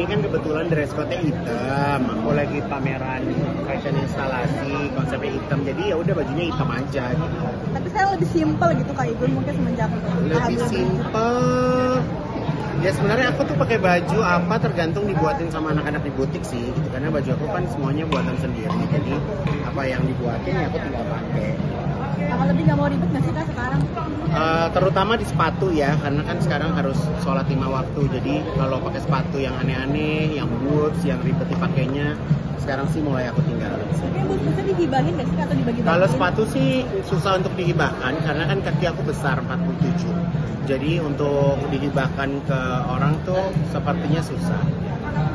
Ini kan kebetulan dress code-nya hitam. Aku lagi pameran fashion instalasi, konsepnya hitam. Jadi ya udah bajunya hitam aja gitu. Tapi sekarang lebih simpel gitu Kak Igun mungkin semenjak Lebih simple. Ya sebenarnya aku tuh pakai baju apa tergantung dibuatin sama anak-anak di butik sih gitu. Karena baju aku kan semuanya buatan sendiri. Jadi apa yang dibuatin ya aku tinggal pakai. Kalau lebih nggak mau ribet nggak sih Kak sekarang? Terutama di sepatu ya, karena kan sekarang harus sholat 5 waktu. Jadi kalau pakai sepatu yang aneh-aneh, yang boots, yang ribet dipakainya, sekarang sih mulai aku tinggalin. Tapi boots bisa dihibahin nggak sih Kak, atau dibagi-bagi? Kalau sepatu sih susah untuk dihibahkan karena kan kaki aku besar 47. Jadi untuk dihibahkan ke orang tuh sepertinya susah.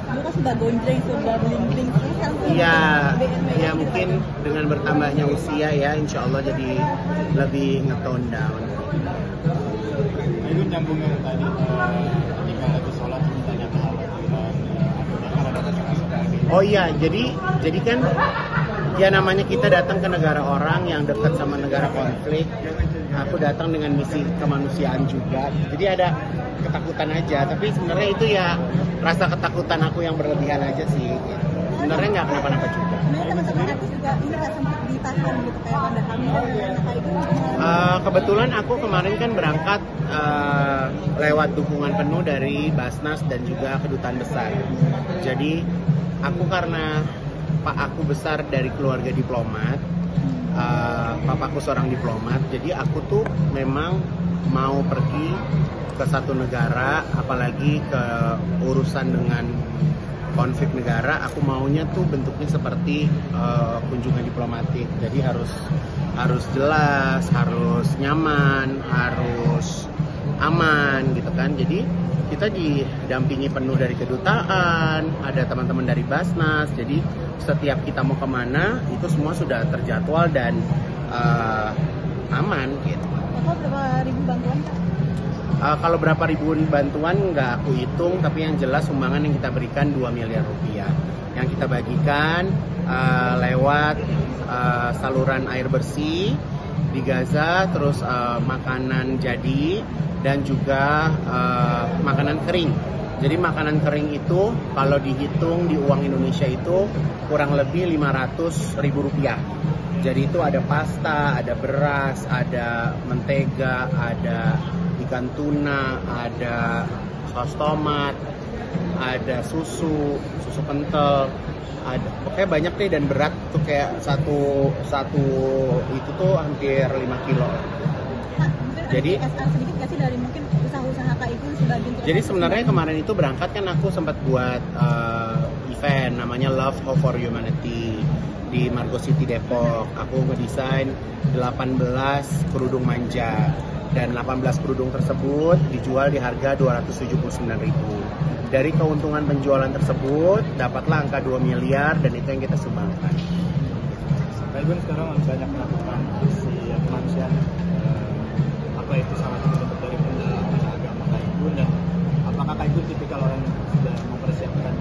Dulu kan sudah gonjreng, sudah bling-bling, sekarang tuh Iya, BM ya mungkin dengan bertambahnya usia ya, insya Allah jadi lebih nge-tone down. Itu nyambung yang tadi ketika lagi sholat ditanya kekhawatiran karena ada kekerasan. Oh iya, jadi kan ya namanya kita datang ke negara orang yang dekat sama negara konflik. Aku datang dengan misi kemanusiaan juga. Jadi ada ketakutan aja, tapi sebenarnya itu ya rasa ketakutan aku yang berlebihan aja sih. Sebenarnya nggak kenapa-napa juga. Sebenarnya teman-teman artis juga ini nggak sempat ditahan gitu kayak pada kami dan Kak Igun. Kebetulan aku kemarin kan berangkat lewat dukungan penuh dari Basnas dan juga Kedutaan Besar. Jadi aku karena pak aku besar dari keluarga diplomat, papaku seorang diplomat, jadi aku tuh memang mau pergi ke satu negara, apalagi ke urusan dengan konflik negara, aku maunya tuh bentuknya seperti kunjungan diplomatik. Jadi harus jelas, harus nyaman, harus aman gitu kan. Jadi kita didampingi penuh dari kedutaan, ada teman-teman dari Basnas. Jadi setiap kita mau kemana itu semua sudah terjadwal dan aman gitu. Total berapa ribu bantuan Kak? Kalau berapa ribuan bantuan nggak aku hitung, tapi yang jelas sumbangan yang kita berikan 2 miliar rupiah yang kita bagikan lewat saluran air bersih di Gaza, terus makanan jadi dan juga makanan kering. Jadi makanan kering itu kalau dihitung di uang Indonesia itu kurang lebih 500 ribu rupiah. Jadi itu ada pasta, ada beras, ada mentega, ada ikan tuna, ada saus tomat, ada susu kental, ada pokoknya banyak deh, dan berat tuh kayak satu itu tuh hampir 5 kilo. Jadi sedikit nggak sih dari mungkin usaha-usaha Kak Igun sebagian? Jadi sebenarnya kemarin itu berangkat kan aku sempat buat event namanya Love Hope for Humanity di Margo City Depok. Aku ngedesain 18 kerudung manja dan 18 kerudung tersebut dijual di harga 279.000. Dari keuntungan penjualan tersebut dapatlah angka 2 miliar dan itu yang kita sumbangkan. Kak Igun sekarang banyak melakukan misi kemanusiaan. Apa itu salah satu bentuk dari pendalaman agama Kak Igun, dan apakah Kak Igun tipikal orang yang sudah mempersiapkan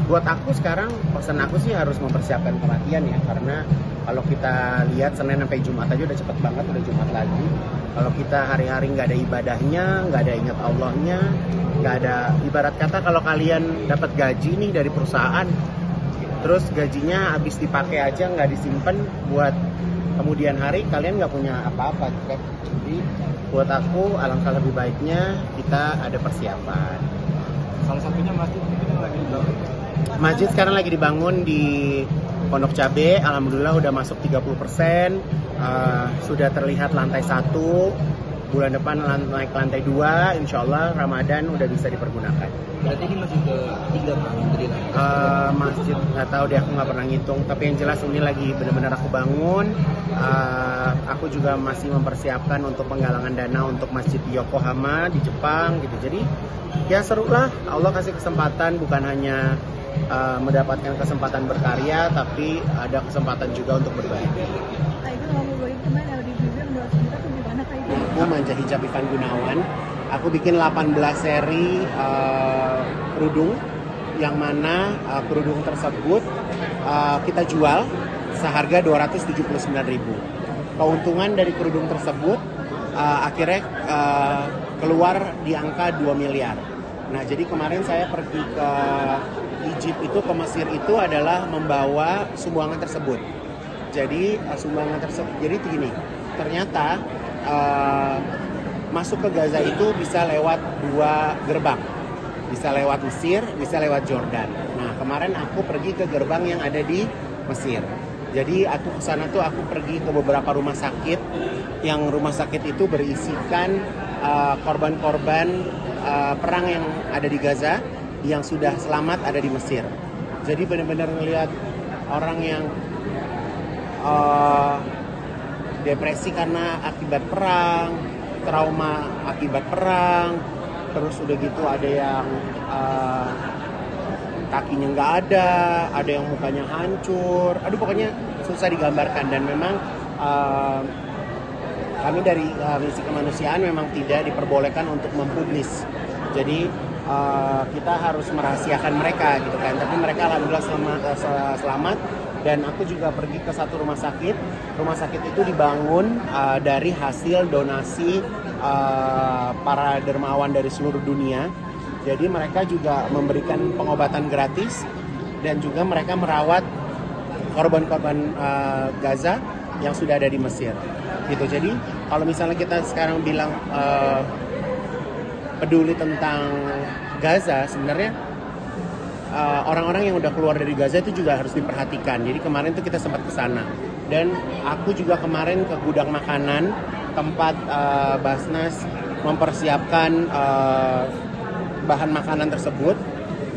buat aku sekarang pesan aku sih harus mempersiapkan kematian ya, karena kalau kita lihat Senin sampai Jumat aja udah cepet banget, udah Jumat lagi. Kalau kita hari-hari nggak ada ibadahnya, nggak ada ingat Allahnya, nggak ada, ibarat kata kalau kalian dapat gaji nih dari perusahaan, terus gajinya habis dipakai aja, nggak disimpan buat kemudian hari, kalian nggak punya apa-apa. Jadi buat aku alangkah lebih baiknya kita ada persiapan. Salah satunya masjid mungkin lagi dibangun. Masjid sekarang lagi dibangun di Pondok Cabe, alhamdulillah udah masuk 30%, sudah terlihat lantai 1, bulan depan naik lantai 2, insya Allah Ramadan udah bisa dipergunakan. Berarti ini masih ke-3 masjid nggak tahu deh, aku nggak pernah ngitung, tapi yang jelas ini lagi benar-benar aku bangun. Aku juga masih mempersiapkan untuk penggalangan dana untuk masjid di Yokohama di Jepang gitu. Jadi ya seru lah, Allah kasih kesempatan, bukan hanya mendapatkan kesempatan berkarya, tapi ada kesempatan juga untuk berbagi. Kak Igun mau beli kemarin ada di Bibir 200 juta tuh gimana Kak Igun? Aku Manja Hijab Ivan Gunawan. Aku bikin 18 seri kerudung, yang mana kerudung tersebut kita jual seharga 279.000. Keuntungan dari kerudung tersebut akhirnya keluar di angka 2 miliar. Nah, jadi kemarin saya pergi ke Egypt itu, ke Mesir itu adalah membawa sumbangan tersebut. Jadi sumbangan tersebut, jadi gini, ternyata masuk ke Gaza itu bisa lewat 2 gerbang. Bisa lewat Mesir, bisa lewat Jordan. Nah, kemarin aku pergi ke gerbang yang ada di Mesir. Jadi aku kesana tuh aku pergi ke beberapa rumah sakit, yang rumah sakit itu berisikan korban-korban perang yang ada di Gaza, yang sudah selamat ada di Mesir. Jadi benar-benar ngelihat orang yang depresi karena akibat perang, trauma akibat perang, terus udah gitu ada yang kakinya nggak ada yang mukanya hancur, aduh pokoknya susah digambarkan. Dan memang kami dari misi kemanusiaan memang tidak diperbolehkan untuk mempublis, jadi kita harus merahasiakan mereka gitu kan, tapi mereka alhamdulillah selamat. Dan aku juga pergi ke satu rumah sakit itu dibangun dari hasil donasi para dermawan dari seluruh dunia. Jadi mereka juga memberikan pengobatan gratis dan juga mereka merawat korban-korban Gaza yang sudah ada di Mesir. Gitu. Jadi kalau misalnya kita sekarang bilang peduli tentang Gaza, sebenarnya orang-orang yang udah keluar dari Gaza itu juga harus diperhatikan. Jadi kemarin tuh kita sempat ke sana. Dan aku juga kemarin ke gudang makanan tempat Basnas mempersiapkan bahan makanan tersebut.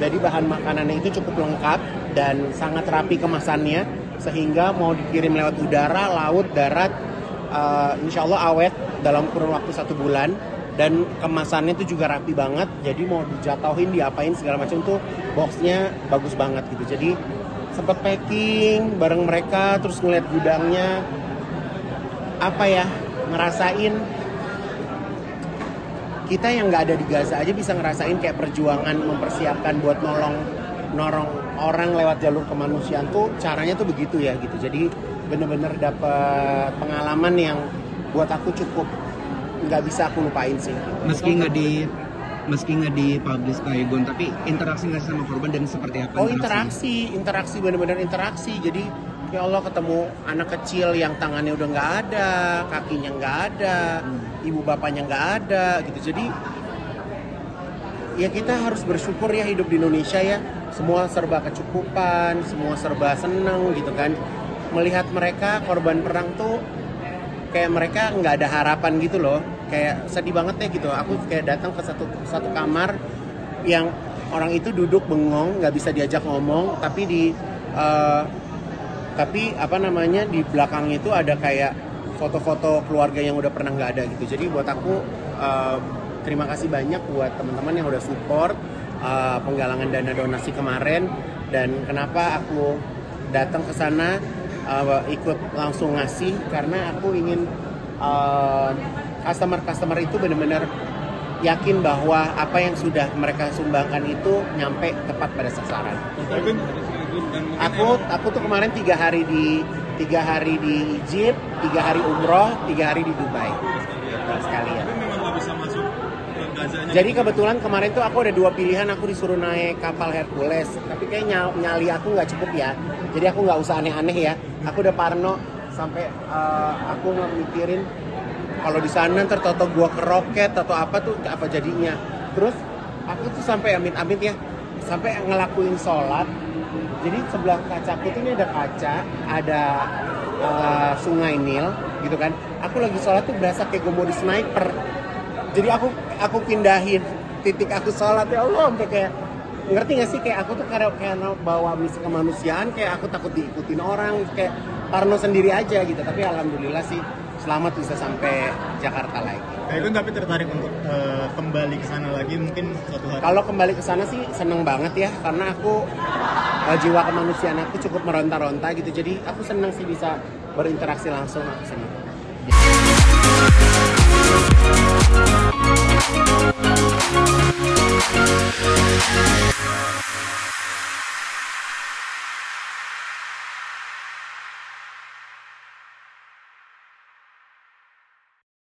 Jadi bahan makanannya itu cukup lengkap dan sangat rapi kemasannya, sehingga mau dikirim lewat udara, laut, darat, insya Allah awet dalam kurun waktu 1 bulan. Dan kemasannya itu juga rapi banget, jadi mau dijatuhin, diapain segala macam tuh boxnya bagus banget gitu. Jadi sempat packing bareng mereka, terus ngeliat gudangnya, ngerasain kita yang nggak ada di Gaza aja bisa ngerasain kayak perjuangan mempersiapkan buat nolong orang lewat jalur kemanusiaan tuh caranya tuh begitu ya gitu. Jadi bener-bener dapet pengalaman yang buat aku cukup nggak bisa aku lupain sih. Meski nggak dipublish Kak Igun, tapi interaksi nggak sama korban dan seperti apa? Oh interaksi bener-bener interaksi. Jadi ya Allah, ketemu anak kecil yang tangannya udah nggak ada, kakinya nggak ada, ibu bapaknya nggak ada gitu. Jadi ya kita harus bersyukur ya hidup di Indonesia ya. Semua serba kecukupan, semua serba seneng gitu kan. Melihat mereka korban perang tuh kayak mereka nggak ada harapan gitu loh, kayak sedih banget ya gitu. Aku kayak datang ke satu kamar yang orang itu duduk bengong, nggak bisa diajak ngomong, tapi di belakangnya itu ada kayak foto-foto keluarga yang udah pernah nggak ada gitu. Jadi buat aku terima kasih banyak buat teman-teman yang udah support penggalangan dana donasi kemarin. Dan kenapa aku datang ke sana ikut langsung ngasih, karena aku ingin customer itu benar-benar yakin bahwa apa yang sudah mereka sumbangkan itu nyampe tepat pada sasaran. Aku tuh kemarin 3 hari di Egypt, 3 hari umroh, 3 hari di Dubai sekalian. Jadi kebetulan kemarin tuh aku ada 2 pilihan, aku disuruh naik kapal Hercules, tapi kayak nyali aku nggak cukup ya. Jadi aku nggak usah aneh-aneh ya. Aku udah parno sampai aku nggak mikirin kalau di sana ntar toto gua keroket atau apa tuh apa jadinya. Terus aku tuh sampai amit-amit ya, sampai ngelakuin sholat. Jadi sebelah kacaku tuh ini ada kaca, ada sungai Nil gitu kan. Aku lagi sholat tuh berasa kayak gue mau di sniper. Jadi aku pindahin titik aku sholat, ya Allah, sampai kayak ngerti gak sih, kayak aku tuh karena bawa misi kemanusiaan, kayak aku takut diikutin orang, kayak parno sendiri aja gitu. Tapi alhamdulillah sih selamat bisa sampai Jakarta lagi. Kak Igun tapi tertarik untuk kembali ke sana lagi mungkin suatu hari? Kalau kembali ke sana sih seneng banget ya, karena aku jiwa kemanusiaan aku cukup meronta-ronta gitu. Jadi aku seneng sih bisa berinteraksi langsung, aku seneng.